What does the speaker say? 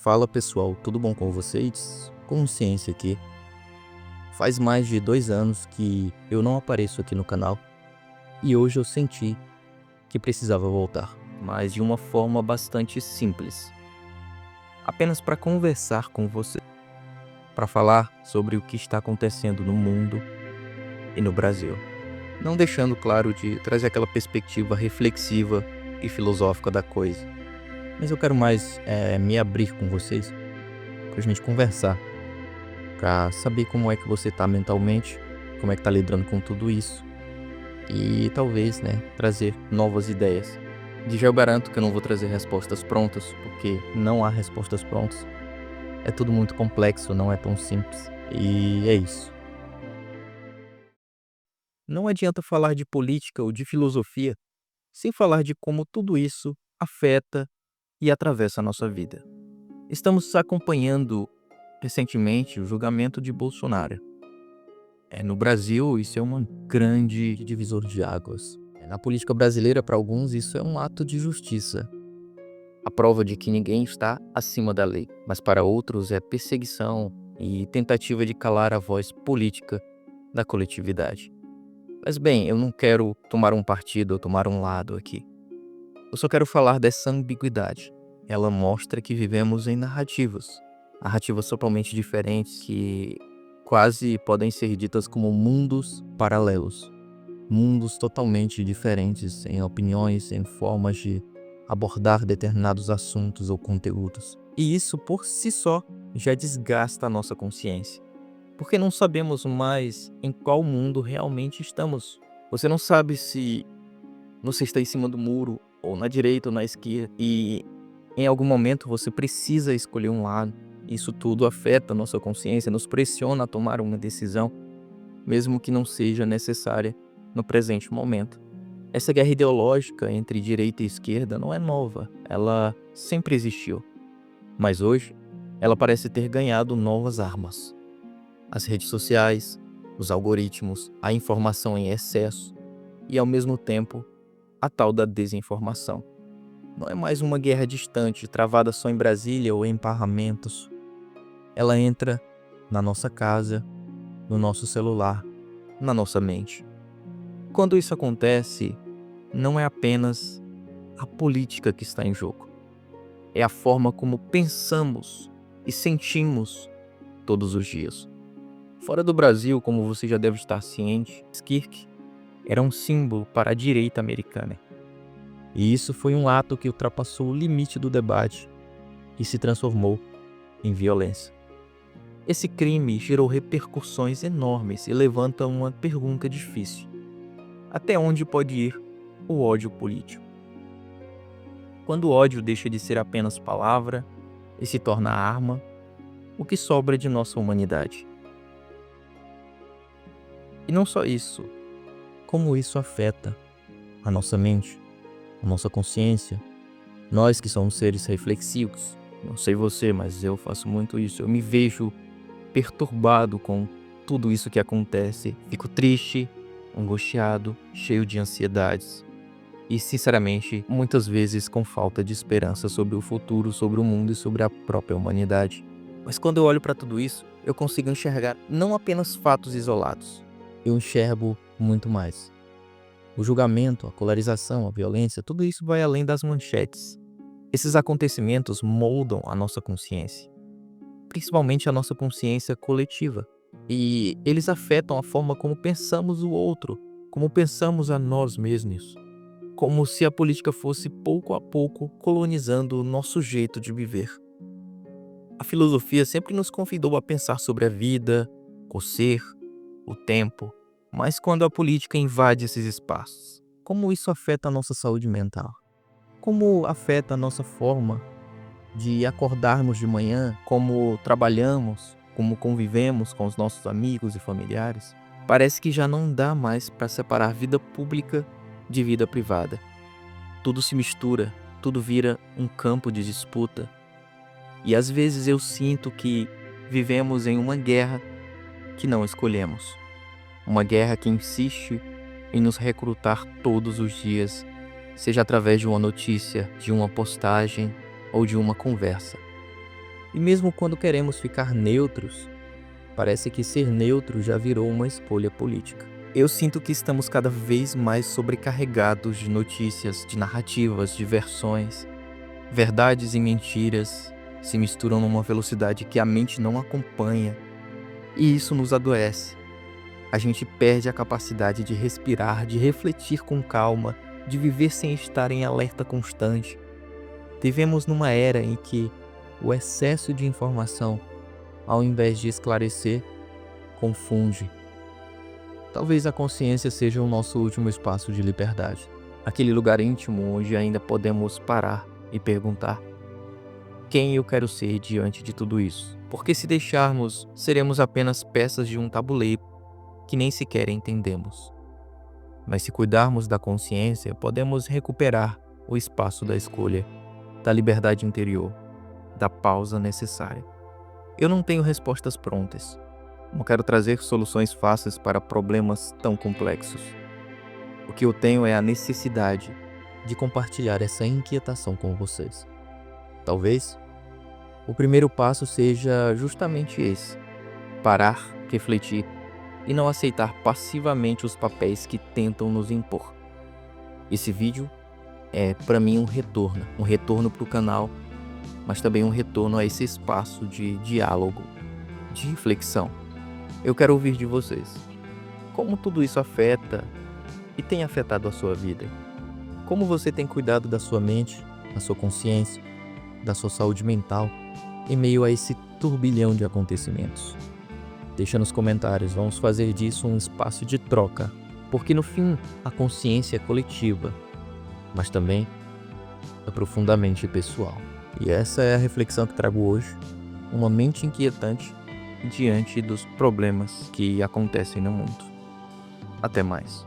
Fala pessoal, tudo bom com vocês? Consciência aqui. Faz mais de 2 anos que eu não apareço aqui no canal e hoje eu senti que precisava voltar, mas de uma forma bastante simples. Apenas para conversar com você, para falar sobre o que está acontecendo no mundo e no Brasil. Não deixando claro de trazer aquela perspectiva reflexiva e filosófica da coisa. Mas eu quero mais me abrir com vocês pra gente conversar, pra saber como é que você tá mentalmente, como é que tá lidando com tudo isso e talvez, trazer novas ideias. De já eu garanto que eu não vou trazer respostas prontas, porque não há respostas prontas. É tudo muito complexo, não é tão simples. E é isso. Não adianta falar de política ou de filosofia sem falar de como tudo isso afeta e atravessa a nossa vida. Estamos acompanhando recentemente o julgamento de Bolsonaro. No Brasil, isso é um grande divisor de águas. Na política brasileira, para alguns, isso é um ato de justiça. A prova de que ninguém está acima da lei. Mas para outros é perseguição e tentativa de calar a voz política da coletividade. Mas bem, eu não quero tomar um partido ou tomar um lado aqui. Eu só quero falar dessa ambiguidade. Ela mostra que vivemos em narrativas totalmente diferentes que quase podem ser ditas como mundos paralelos. Mundos totalmente diferentes em opiniões, em formas de abordar determinados assuntos ou conteúdos. E isso por si só já desgasta a nossa consciência. Porque não sabemos mais em qual mundo realmente estamos. Você não sabe se você está em cima do muro, ou na direita ou na esquerda, e em algum momento você precisa escolher um lado. Isso tudo afeta a nossa consciência, nos pressiona a tomar uma decisão, mesmo que não seja necessária no presente momento. Essa guerra ideológica entre direita e esquerda não é nova, ela sempre existiu. Mas hoje, ela parece ter ganhado novas armas. As redes sociais, os algoritmos, a informação em excesso e, ao mesmo tempo, a tal da desinformação. Não é mais uma guerra distante, travada só em Brasília ou em parlamentos. Ela entra na nossa casa, no nosso celular, na nossa mente. Quando isso acontece, não é apenas a política que está em jogo. É a forma como pensamos e sentimos todos os dias. Fora do Brasil, como você já deve estar ciente, Kirk era um símbolo para a direita americana. E isso foi um ato que ultrapassou o limite do debate e se transformou em violência. Esse crime gerou repercussões enormes e levanta uma pergunta difícil. Até onde pode ir o ódio político? Quando o ódio deixa de ser apenas palavra e se torna arma, o que sobra de nossa humanidade? E não só isso, como isso afeta a nossa mente, a nossa consciência. Nós que somos seres reflexivos, não sei você, mas eu faço muito isso. Eu me vejo perturbado com tudo isso que acontece. Fico triste, angustiado, cheio de ansiedades. E, sinceramente, muitas vezes com falta de esperança sobre o futuro, sobre o mundo e sobre a própria humanidade. Mas quando eu olho para tudo isso, eu consigo enxergar não apenas fatos isolados. Eu enxergo muito mais. O julgamento, a polarização, a violência, tudo isso vai além das manchetes. Esses acontecimentos moldam a nossa consciência, principalmente a nossa consciência coletiva. E eles afetam a forma como pensamos o outro, como pensamos a nós mesmos. Como se a política fosse pouco a pouco colonizando o nosso jeito de viver. A filosofia sempre nos convidou a pensar sobre a vida, o ser, o tempo. Mas quando a política invade esses espaços, como isso afeta a nossa saúde mental? Como afeta a nossa forma de acordarmos de manhã, como trabalhamos, como convivemos com os nossos amigos e familiares? Parece que já não dá mais para separar vida pública de vida privada. Tudo se mistura, tudo vira um campo de disputa. E às vezes eu sinto que vivemos em uma guerra que não escolhemos. Uma guerra que insiste em nos recrutar todos os dias, seja através de uma notícia, de uma postagem ou de uma conversa. E mesmo quando queremos ficar neutros, parece que ser neutro já virou uma escolha política. Eu sinto que estamos cada vez mais sobrecarregados de notícias, de narrativas, de versões. Verdades e mentiras se misturam numa velocidade que a mente não acompanha, e isso nos adoece. A gente perde a capacidade de respirar, de refletir com calma, de viver sem estar em alerta constante. Vivemos numa era em que o excesso de informação, ao invés de esclarecer, confunde. Talvez a consciência seja o nosso último espaço de liberdade. Aquele lugar íntimo onde ainda podemos parar e perguntar: quem eu quero ser diante de tudo isso? Porque se deixarmos, seremos apenas peças de um tabuleiro que nem sequer entendemos. Mas se cuidarmos da consciência, podemos recuperar o espaço da escolha, da liberdade interior, da pausa necessária. Eu não tenho respostas prontas. Não quero trazer soluções fáceis para problemas tão complexos. O que eu tenho é a necessidade de compartilhar essa inquietação com vocês. Talvez o primeiro passo seja justamente esse: parar, refletir e não aceitar passivamente os papéis que tentam nos impor. Esse vídeo é, para mim, um retorno para o canal, mas também um retorno a esse espaço de diálogo, de reflexão. Eu quero ouvir de vocês. Como tudo isso afeta e tem afetado a sua vida? Como você tem cuidado da sua mente, da sua consciência, da sua saúde mental, em meio a esse turbilhão de acontecimentos? Deixa nos comentários, vamos fazer disso um espaço de troca, porque no fim a consciência é coletiva, mas também é profundamente pessoal. E essa é a reflexão que trago hoje, uma mente inquietante diante dos problemas que acontecem no mundo. Até mais.